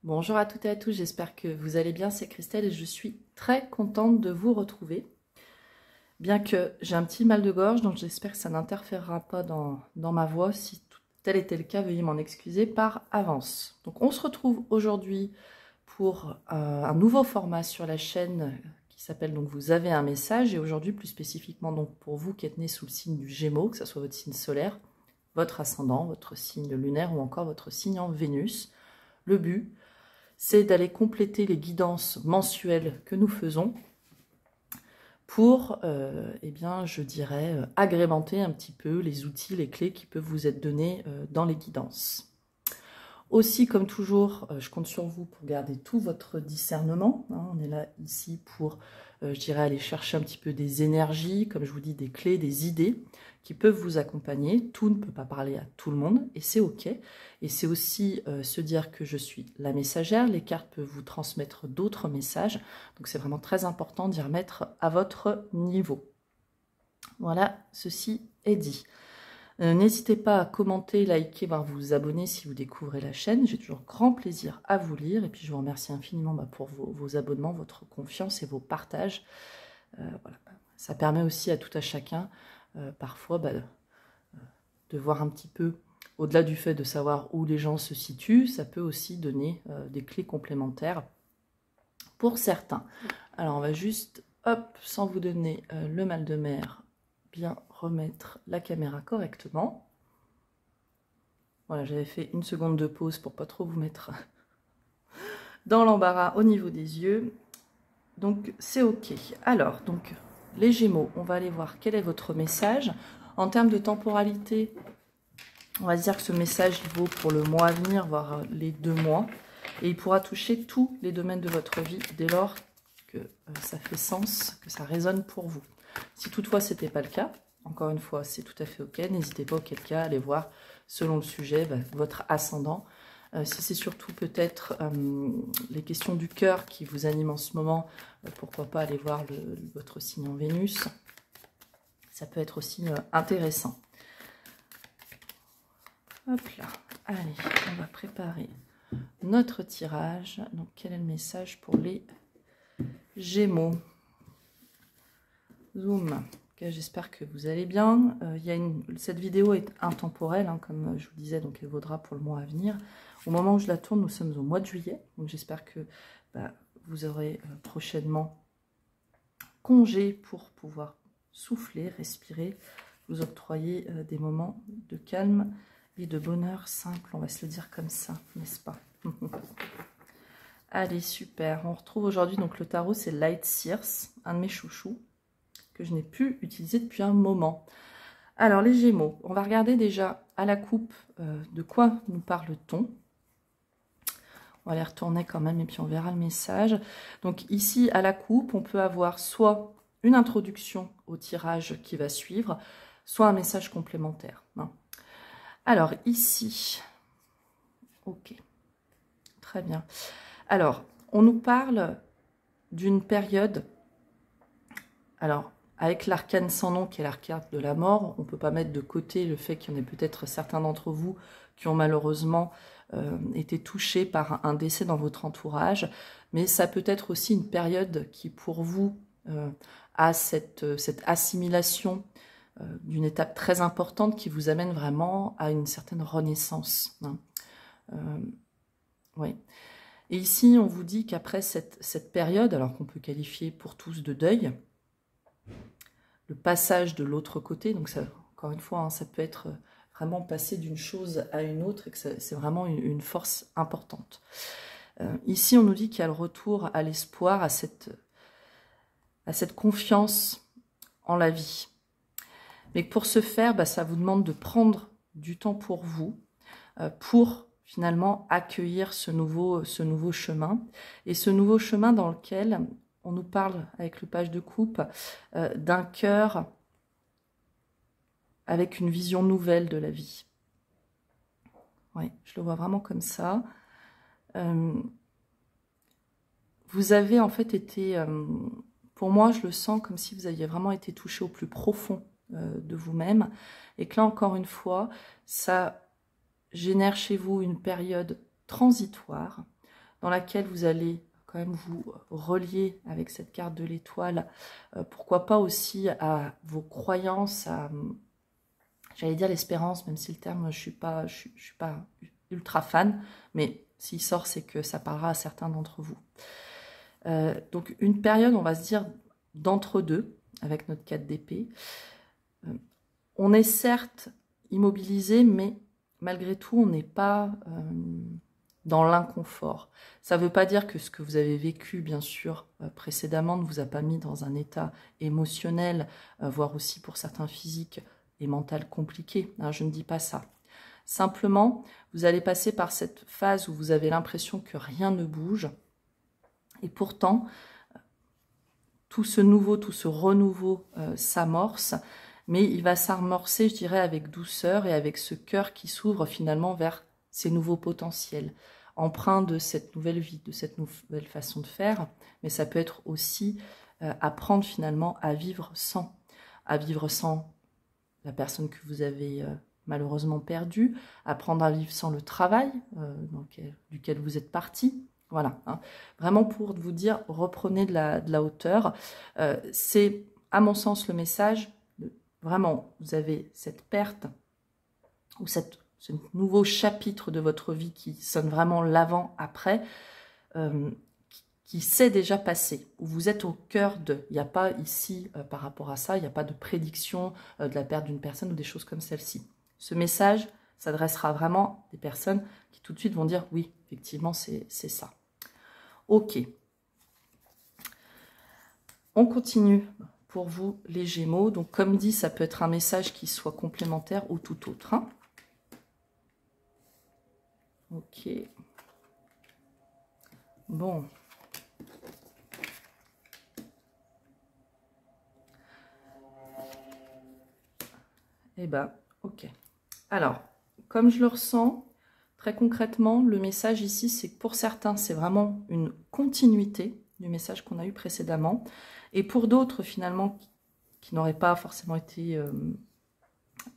Bonjour à toutes et à tous, j'espère que vous allez bien, c'est Christelle et je suis très contente de vous retrouver. Bien que j'ai un petit mal de gorge, donc j'espère que ça n'interférera pas dans ma voix. Si tel était le cas, veuillez m'en excuser par avance. Donc on se retrouve aujourd'hui pour un nouveau format sur la chaîne qui s'appelle donc Vous avez un message. Et aujourd'hui plus spécifiquement donc pour vous qui êtes né sous le signe du Gémeaux, que ce soit votre signe solaire, votre ascendant, votre signe lunaire ou encore votre signe en Vénus. Le but, c'est d'aller compléter les guidances mensuelles que nous faisons pour, eh bien, je dirais, agrémenter un petit peu les outils, les clés qui peuvent vous être donnés dans les guidances. Aussi, comme toujours, je compte sur vous pour garder tout votre discernement. Hein, on est là ici pour, je dirais, aller chercher un petit peu des énergies, comme je vous dis, des clés, des idées qui peuvent vous accompagner. Tout ne peut pas parler à tout le monde et c'est OK. Et c'est aussi se dire que je suis la messagère. Les cartes peuvent vous transmettre d'autres messages. Donc c'est vraiment très important d'y remettre à votre niveau. Voilà, ceci est dit. N'hésitez pas à commenter, liker, voire vous abonner si vous découvrez la chaîne. J'ai toujours grand plaisir à vous lire. Et puis je vous remercie infiniment pour vos abonnements, votre confiance et vos partages. Voilà. Ça permet aussi à tout à chacun, parfois, de voir un petit peu, au-delà du fait de savoir où les gens se situent, ça peut aussi donner des clés complémentaires pour certains. Alors on va juste, hop, sans vous donner le mal de mer, bien remettre la caméra correctement. Voilà, j'avais fait une seconde de pause pour pas trop vous mettre dans l'embarras au niveau des yeux. Donc c'est OK. Alors, donc les Gémeaux, on va aller voir quel est votre message. En termes de temporalité, on va se dire que ce message il vaut pour le mois à venir, voire les 2 mois. Et il pourra toucher tous les domaines de votre vie dès lors que ça fait sens, que ça résonne pour vous. Si toutefois ce n'était pas le cas, encore une fois, c'est tout à fait OK. N'hésitez pas auquel cas à aller voir, selon le sujet, votre ascendant. Si c'est surtout peut-être les questions du cœur qui vous animent en ce moment, pourquoi pas aller voir votre signe en Vénus. Ça peut être aussi intéressant. Hop là, allez, on va préparer notre tirage. Donc, quel est le message pour les Gémeaux? Zoom. Okay, j'espère que vous allez bien. Cette vidéo est intemporelle, hein, comme je vous disais, donc elle vaudra pour le mois à venir. Au moment où je la tourne, nous sommes au mois de juillet. Donc j'espère que vous aurez prochainement congé pour pouvoir souffler, respirer, vous octroyer des moments de calme et de bonheur simple. On va se le dire comme ça, n'est-ce pas? Allez, super. On retrouve aujourd'hui donc le tarot, c'est Light Sears, un de mes chouchous, que je n'ai plus utilisé depuis un moment. Alors, les Gémeaux, on va regarder déjà à la coupe de quoi nous parle-t-on. On va les retourner quand même et puis on verra le message. Donc ici, à la coupe, on peut avoir soit une introduction au tirage qui va suivre, soit un message complémentaire. Hein. Alors ici, ok, très bien. Alors, on nous parle d'une période, alors avec l'arcane sans nom qui est l'arcane de la mort, on ne peut pas mettre de côté le fait qu'il y en ait peut-être certains d'entre vous qui ont malheureusement été touchés par un décès dans votre entourage, mais ça peut être aussi une période qui pour vous a cette assimilation d'une étape très importante qui vous amène vraiment à une certaine renaissance. Hein. Oui. Et ici, on vous dit qu'après cette période, alors qu'on peut qualifier pour tous de deuil, le passage de l'autre côté, donc ça, encore une fois, hein, ça peut être vraiment passer d'une chose à une autre et que c'est vraiment une force importante. Ici, on nous dit qu'il y a le retour à l'espoir, à cette confiance en la vie. Mais pour ce faire, ça vous demande de prendre du temps pour vous, pour finalement accueillir ce nouveau chemin. Et ce nouveau chemin dans lequel on nous parle, avec le page de coupe, d'un cœur avec une vision nouvelle de la vie. Oui, je le vois vraiment comme ça. Vous avez en fait été, pour moi, je le sens comme si vous aviez vraiment été touché au plus profond de vous-même. Et que là, encore une fois, ça génère chez vous une période transitoire dans laquelle vous allez quand même vous relier avec cette carte de l'étoile, pourquoi pas aussi à vos croyances, à, j'allais dire l'espérance, même si le terme, je suis pas ultra fan, mais s'il sort, c'est que ça parlera à certains d'entre vous. Donc une période, on va se dire, d'entre-deux, avec notre 4 d'épée. On est certes immobilisé, mais malgré tout, on n'est pas dans l'inconfort. Ça ne veut pas dire que ce que vous avez vécu, bien sûr, précédemment, ne vous a pas mis dans un état émotionnel, voire aussi pour certains physiques et mental compliqué. Hein, je ne dis pas ça. Simplement, vous allez passer par cette phase où vous avez l'impression que rien ne bouge. Et pourtant, tout ce nouveau, tout ce renouveau s'amorce, mais il va s'amorcer, je dirais, avec douceur et avec ce cœur qui s'ouvre finalement vers ces nouveaux potentiels, empreints de cette nouvelle vie, de cette nouvelle façon de faire, mais ça peut être aussi apprendre finalement à vivre sans la personne que vous avez malheureusement perdue, apprendre à vivre sans le travail duquel vous êtes parti. Voilà, hein. Vraiment pour vous dire, reprenez de la hauteur. C'est, à mon sens, le message. Vraiment, vous avez cette perte ou ce nouveau chapitre de votre vie qui sonne vraiment l'avant-après, qui s'est déjà passé, où vous êtes au cœur de. Il n'y a pas ici, par rapport à ça, il n'y a pas de prédiction de la perte d'une personne ou des choses comme celle-ci. Ce message s'adressera vraiment à des personnes qui tout de suite vont dire « oui, effectivement, c'est ça ». Ok. On continue pour vous, les Gémeaux. Donc, comme dit, ça peut être un message qui soit complémentaire ou tout autre. Hein. Ok. Bon. Eh ben, ok. Alors, comme je le ressens, très concrètement, le message ici, c'est que pour certains, c'est vraiment une continuité du message qu'on a eu précédemment. Et pour d'autres, finalement, qui n'auraient pas forcément été,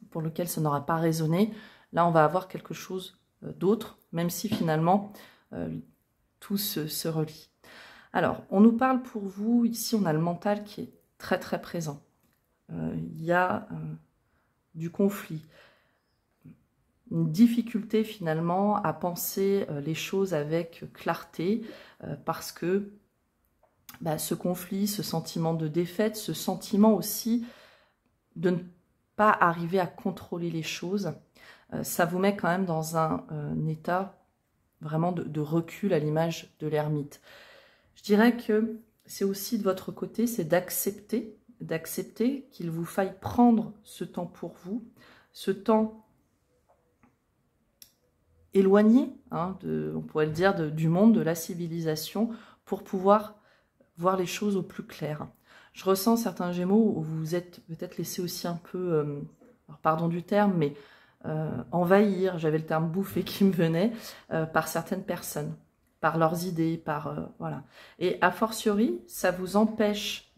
pour lequel ça n'aura pas résonné, là, on va avoir quelque chose d'autre, même si finalement, tout se relie. Alors, on nous parle pour vous, ici, on a le mental qui est très, très présent. Il y a du conflit, une difficulté finalement à penser les choses avec clarté, parce que ce conflit, ce sentiment de défaite, ce sentiment aussi de ne pas arriver à contrôler les choses, ça vous met quand même dans un état vraiment de recul à l'image de l'ermite. Je dirais que c'est aussi de votre côté, c'est d'accepter qu'il vous faille prendre ce temps pour vous, ce temps éloigné, hein, on pourrait le dire, du monde, de la civilisation, pour pouvoir voir les choses au plus clair. Je ressens certains Gémeaux où vous vous êtes peut-être laissé aussi un peu, alors pardon du terme, mais envahir, j'avais le terme bouffer qui me venait, par certaines personnes, par leurs idées, voilà. Et a fortiori, ça vous empêche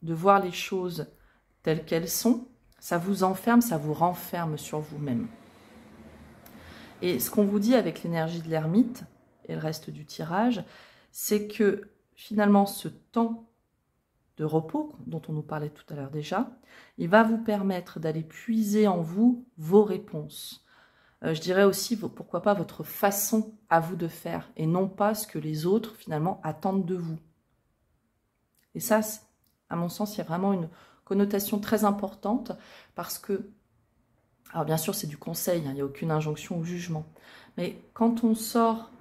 de voir les choses telles qu'elles sont, ça vous enferme, ça vous renferme sur vous-même. Et ce qu'on vous dit avec l'énergie de l'ermite et le reste du tirage, c'est que finalement ce temps de repos, dont on nous parlait tout à l'heure déjà, il va vous permettre d'aller puiser en vous vos réponses. Je dirais aussi, pourquoi pas, votre façon à vous de faire, et non pas ce que les autres finalement attendent de vous. Et ça, à mon sens, il y a vraiment une connotation très importante, parce que, alors bien sûr c'est du conseil, hein, il n'y a aucune injonction ou jugement, mais quand on sort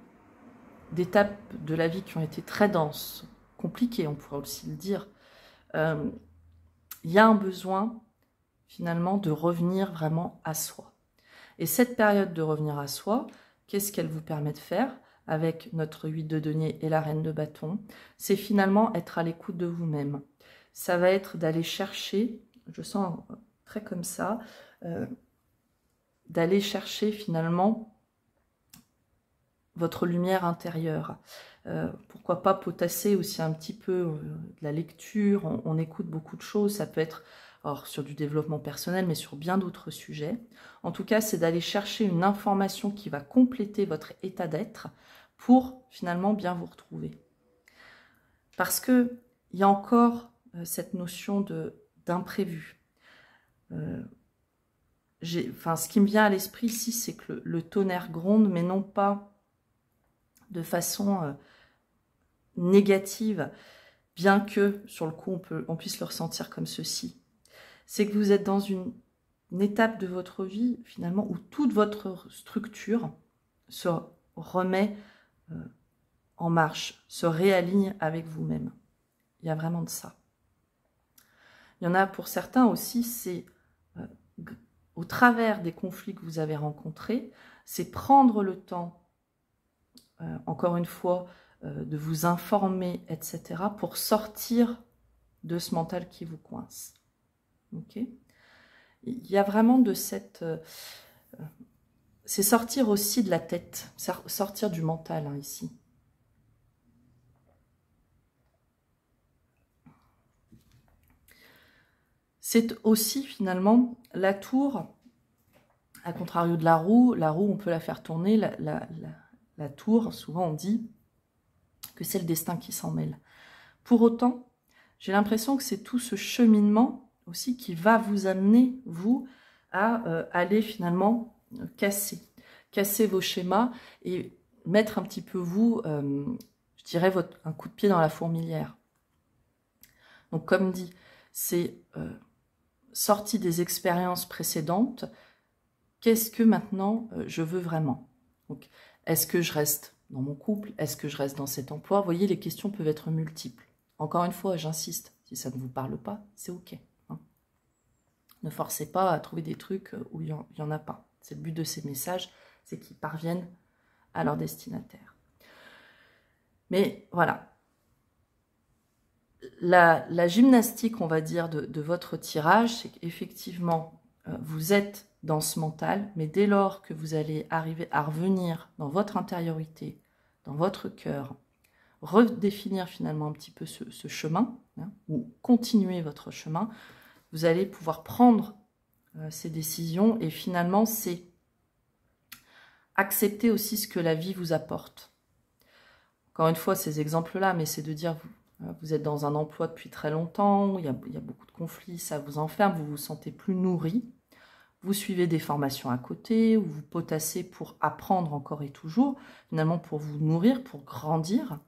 d'étapes de la vie qui ont été très denses, compliquées, on pourrait aussi le dire, il y a un besoin finalement de revenir vraiment à soi. Et cette période de revenir à soi, qu'est-ce qu'elle vous permet de faire avec notre 8 de denier et la reine de bâton? C'est finalement être à l'écoute de vous-même. Ça va être d'aller chercher, je sens très comme ça, d'aller chercher finalement votre lumière intérieure. Pourquoi pas potasser aussi un petit peu de la lecture, on écoute beaucoup de choses, ça peut être sur du développement personnel, mais sur bien d'autres sujets. En tout cas, c'est d'aller chercher une information qui va compléter votre état d'être pour finalement bien vous retrouver. Parce qu'il y a encore cette notion d'imprévu. Ce qui me vient à l'esprit ici, c'est que le tonnerre gronde, mais non pas de façon négative, bien que sur le coup on puisse le ressentir comme ceci. C'est que vous êtes dans une étape de votre vie finalement où toute votre structure se remet en marche, se réaligne avec vous-même. Il y a vraiment de ça. Il y en a pour certains aussi, c'est au travers des conflits que vous avez rencontrés, c'est prendre le temps, encore une fois, de vous informer, etc., pour sortir de ce mental qui vous coince. Ok ? Il y a vraiment de cette... c'est sortir aussi de la tête, sortir du mental, hein, ici. C'est aussi, finalement, la tour, à contrario de la roue, on peut la faire tourner, la tour, souvent on dit que c'est le destin qui s'en mêle. Pour autant, j'ai l'impression que c'est tout ce cheminement aussi qui va vous amener, vous, à aller finalement casser vos schémas et mettre un petit peu vous, je dirais, un coup de pied dans la fourmilière. Donc comme dit, c'est sorti des expériences précédentes, qu'est-ce que maintenant je veux vraiment? Donc, est-ce que je reste dans mon couple? Est-ce que je reste dans cet emploi? Vous voyez, les questions peuvent être multiples. Encore une fois, j'insiste, si ça ne vous parle pas, c'est ok. Hein. Ne forcez pas à trouver des trucs où il n'y en a pas. C'est le but de ces messages, c'est qu'ils parviennent à leur destinataire. Mais voilà. La gymnastique, on va dire, de votre tirage, c'est qu'effectivement, vous êtes dans ce mental, mais dès lors que vous allez arriver à revenir dans votre intériorité, dans votre cœur, redéfinir finalement un petit peu ce chemin, hein, ou continuer votre chemin, vous allez pouvoir prendre ces décisions et finalement, c'est accepter aussi ce que la vie vous apporte. Encore une fois, ces exemples-là, mais c'est de dire... Vous êtes dans un emploi depuis très longtemps, il y a beaucoup de conflits, ça vous enferme, vous vous sentez plus nourri. Vous suivez des formations à côté, ou vous potassez pour apprendre encore et toujours, finalement pour vous nourrir, pour grandir,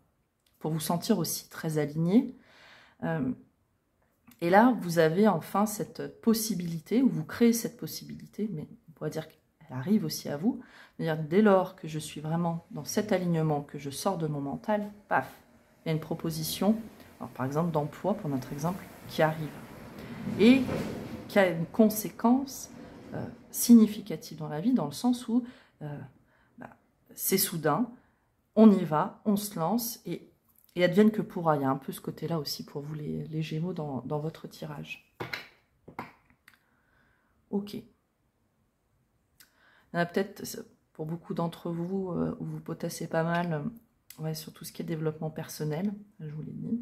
pour vous sentir aussi très aligné. Et là, vous avez enfin cette possibilité, ou vous créez cette possibilité, mais on pourrait dire qu'elle arrive aussi à vous, c'est-à-dire dès lors que je suis vraiment dans cet alignement, que je sors de mon mental, paf, il y a une proposition, alors par exemple d'emploi pour notre exemple, qui arrive et qui a une conséquence significative dans la vie, dans le sens où c'est soudain, on y va, on se lance et advienne que pourra. Il y a un peu ce côté-là aussi pour vous les Gémeaux dans votre tirage. Ok. Il y en a peut-être, pour beaucoup d'entre vous, où vous potassez pas mal... Ouais, sur tout ce qui est développement personnel, je vous l'ai dit.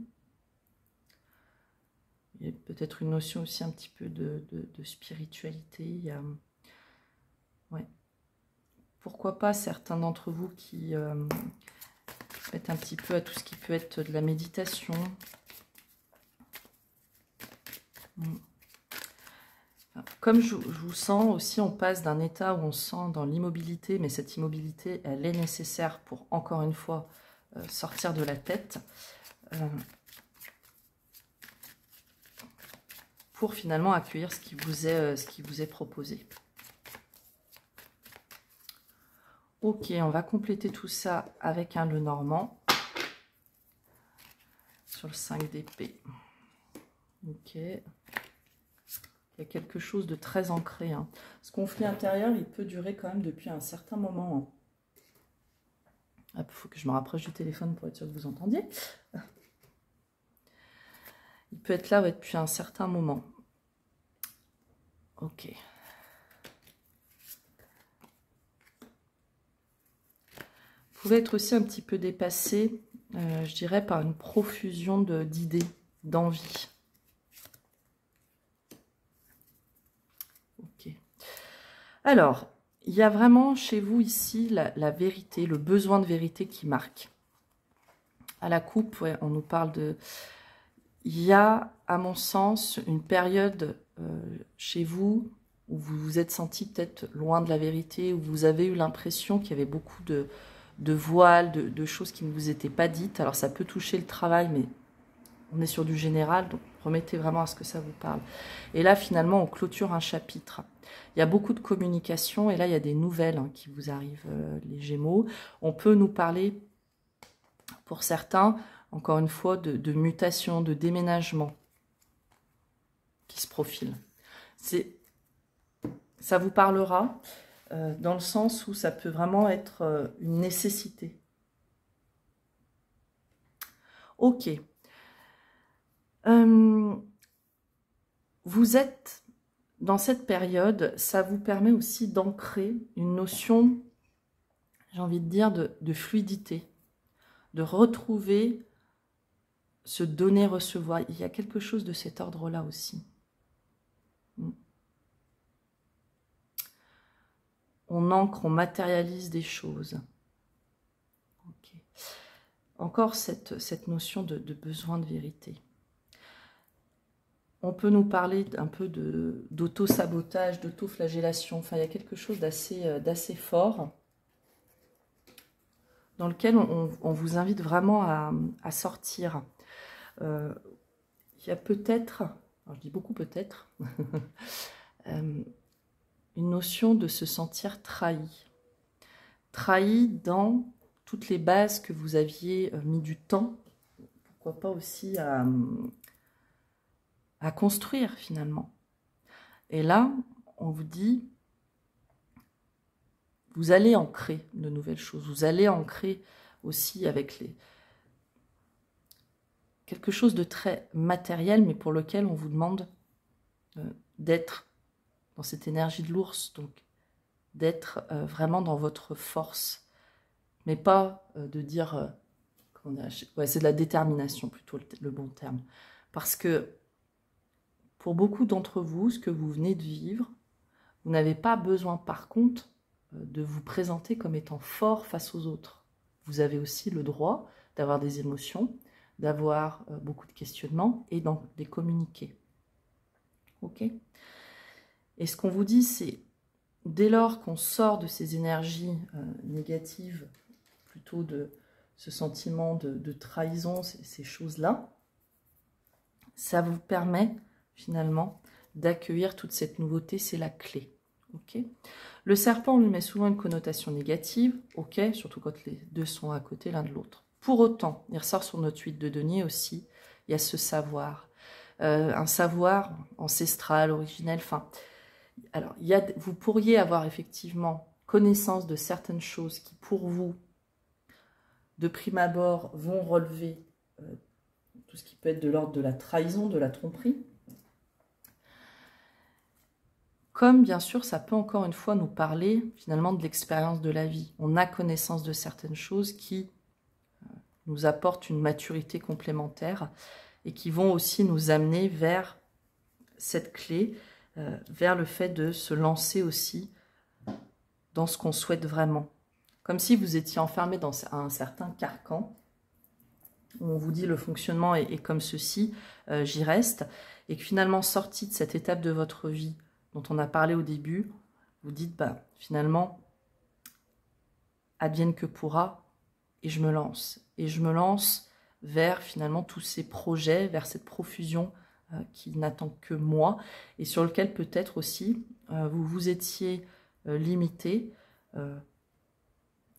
Il y a peut-être une notion aussi un petit peu de spiritualité. Il y a, ouais. Pourquoi pas certains d'entre vous qui mettent un petit peu à tout ce qui peut être de la méditation. Comme je vous sens aussi, on passe d'un état où on se sent dans l'immobilité, mais cette immobilité, elle est nécessaire pour, encore une fois, sortir de la tête, pour finalement accueillir ce qui vous est proposé. Ok, on va compléter tout ça avec un Lenormand sur le 5 d'épée. Ok. Il y a quelque chose de très ancré. Hein. Ce conflit intérieur, il peut durer quand même depuis un certain moment. Hein. Il faut que je me rapproche du téléphone pour être sûr que vous entendiez. Il peut être là depuis un certain moment. Ok. Vous pouvez être aussi un petit peu dépassé, je dirais, par une profusion d'idées, d'envie. Ok. Alors, il y a vraiment chez vous ici la vérité, le besoin de vérité qui marque. À la coupe, ouais, on nous parle de... Il y a, à mon sens, une période chez vous où vous vous êtes senti peut-être loin de la vérité, où vous avez eu l'impression qu'il y avait beaucoup de voiles, de choses qui ne vous étaient pas dites. Alors ça peut toucher le travail, mais on est sur du général, donc remettez vraiment à ce que ça vous parle. Et là, finalement, on clôture un chapitre. Il y a beaucoup de communication, et là, il y a des nouvelles qui vous arrivent, les Gémeaux. On peut nous parler, pour certains, encore une fois, de mutation, de déménagement qui se profile. Ça vous parlera dans le sens où ça peut vraiment être une nécessité. Ok. Vous êtes dans cette période, ça vous permet aussi d'ancrer une notion, j'ai envie de dire, de fluidité, de retrouver ce donner-recevoir. Il y a quelque chose de cet ordre-là aussi. On ancre, on matérialise des choses. Okay. Encore cette notion de besoin de vérité. On peut nous parler un peu d'auto-sabotage, d'auto-flagellation. Enfin, il y a quelque chose d'assez fort dans lequel on vous invite vraiment à sortir. Il y a peut-être, alors je dis beaucoup peut-être, une notion de se sentir trahi. Trahi dans toutes les bases que vous aviez mis du temps, pourquoi pas aussi à construire finalement. Et là, on vous dit, vous allez ancrer de nouvelles choses, vous allez ancrer aussi avec quelque chose de très matériel, mais pour lequel on vous demande d'être dans cette énergie de l'ours, donc d'être vraiment dans votre force, mais pas de dire, ouais, c'est de la détermination plutôt le bon terme, parce que pour beaucoup d'entre vous, ce que vous venez de vivre, vous n'avez pas besoin par contre de vous présenter comme étant fort face aux autres. Vous avez aussi le droit d'avoir des émotions, d'avoir beaucoup de questionnements et d'en les communiquer. Ok ? Et ce qu'on vous dit, c'est dès lors qu'on sort de ces énergies négatives, plutôt de ce sentiment de trahison, ces choses-là, ça vous permet finalement d'accueillir toute cette nouveauté, c'est la clé. Okay, le serpent, on lui met souvent une connotation négative, ok, surtout quand les deux sont à côté l'un de l'autre. Pour autant, il ressort sur notre 8 de denier aussi, il y a ce savoir, un savoir ancestral, originel, enfin... Alors, vous pourriez avoir effectivement connaissance de certaines choses qui, pour vous, de prime abord, vont relever tout ce qui peut être de l'ordre de la trahison, de la tromperie. Comme, bien sûr, ça peut encore une fois nous parler, finalement, de l'expérience de la vie. On a connaissance de certaines choses qui nous apportent une maturité complémentaire et qui vont aussi nous amener vers cette clé, vers le fait de se lancer aussi dans ce qu'on souhaite vraiment. Comme si vous étiez enfermé dans un certain carcan, où on vous dit le fonctionnement est comme ceci, j'y reste, et que finalement, sorti de cette étape de votre vie dont on a parlé au début, vous dites, bah, finalement, advienne que pourra, et je me lance. Et je me lance vers finalement tous ces projets, vers cette profusion qui n'attend que moi, et sur lequel peut-être aussi vous vous étiez limité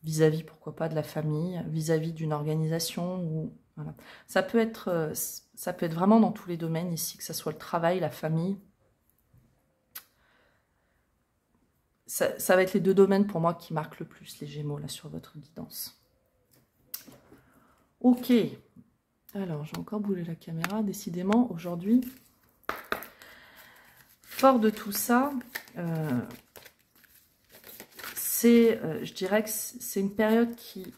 vis-à-vis, pourquoi pas, de la famille, vis-à-vis d'une organisation. Ou, voilà. Ça peut être vraiment dans tous les domaines ici, que ce soit le travail, la famille. Ça va être les deux domaines pour moi qui marquent le plus les Gémeaux là sur votre guidance. Ok. Alors, j'ai encore bougé la caméra, décidément, aujourd'hui. Fort de tout ça, je dirais que c'est une période qui...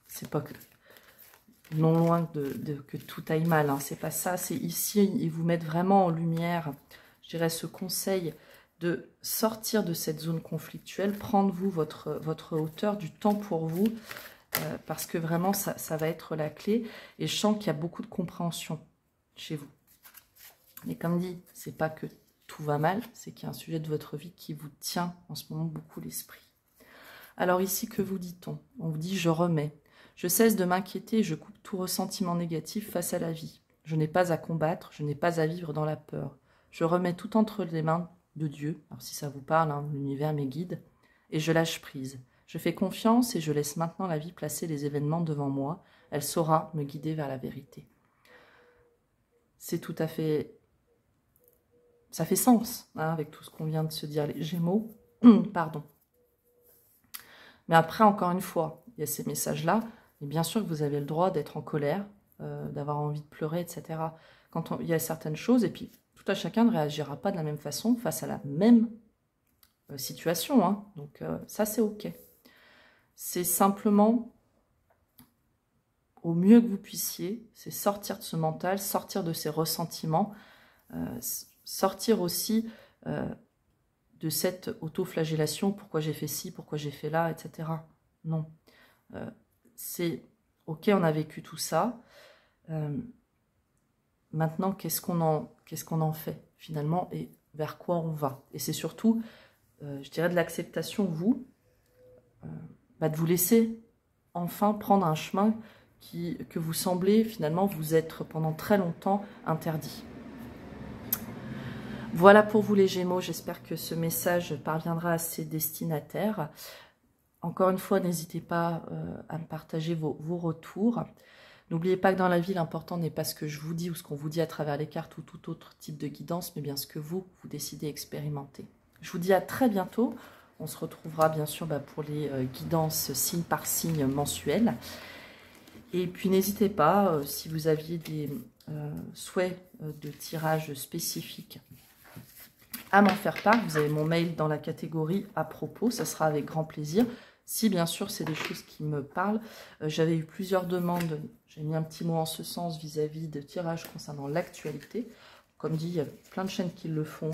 C'est pas que... Non loin que tout aille mal, hein, c'est pas ça. C'est ici, ils vous mettent vraiment en lumière, je dirais, ce conseil de sortir de cette zone conflictuelle, prendre vous votre hauteur, du temps pour vous, parce que vraiment ça va être la clé. Et je sens qu'il y a beaucoup de compréhension chez vous. Mais comme dit, c'est pas que tout va mal, c'est qu'il y a un sujet de votre vie qui vous tient en ce moment beaucoup l'esprit. Alors ici, que vous dit-on? On vous dit « je remets ». Je cesse de m'inquiéter et je coupe tout ressentiment négatif face à la vie. Je n'ai pas à combattre, je n'ai pas à vivre dans la peur. Je remets tout entre les mains de Dieu, alors si ça vous parle, hein, l'univers, mes guides, et je lâche prise. Je fais confiance et je laisse maintenant la vie placer les événements devant moi. Elle saura me guider vers la vérité. C'est tout à fait... Ça fait sens, hein, avec tout ce qu'on vient de se dire, les Gémeaux. Pardon. Mais après, encore une fois, il y a ces messages-là. Et bien sûr que vous avez le droit d'être en colère, d'avoir envie de pleurer, etc. Quand il y a certaines choses, et puis tout à chacun ne réagira pas de la même façon face à la même situation. Hein. Donc ça, c'est OK. C'est simplement, au mieux que vous puissiez, c'est sortir de ce mental, sortir de ces ressentiments, sortir aussi de cette auto-flagellation, pourquoi j'ai fait ci, pourquoi j'ai fait là, etc. Non. C'est OK, on a vécu tout ça. Maintenant, qu'est-ce qu'on en fait finalement et vers quoi on va? Et c'est surtout, je dirais, de l'acceptation, vous, de vous laisser enfin prendre un chemin que vous semblez finalement vous être pendant très longtemps interdit. Voilà pour vous les Gémeaux, j'espère que ce message parviendra à ses destinataires. Encore une fois, n'hésitez pas à me partager vos retours. N'oubliez pas que dans la vie, l'important n'est pas ce que je vous dis ou ce qu'on vous dit à travers les cartes ou tout autre type de guidance, mais bien ce que vous décidez expérimenter. Je vous dis à très bientôt. On se retrouvera bien sûr pour les guidances signe par signe mensuelles. Et puis n'hésitez pas, si vous aviez des souhaits de tirage spécifiques, à m'en faire part. Vous avez mon mail dans la catégorie à propos, ça sera avec grand plaisir. Si bien sûr c'est des choses qui me parlent, j'avais eu plusieurs demandes, j'ai mis un petit mot en ce sens vis-à-vis de tirages concernant l'actualité. Comme dit, il y a plein de chaînes qui le font,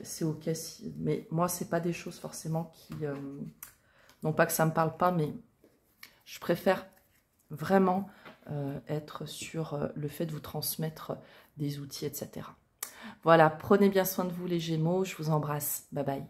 c'est OK, mais moi c'est pas des choses forcément qui, non pas que ça me parle pas, mais je préfère vraiment être sur le fait de vous transmettre des outils, etc. Voilà, prenez bien soin de vous les Gémeaux, je vous embrasse, bye bye.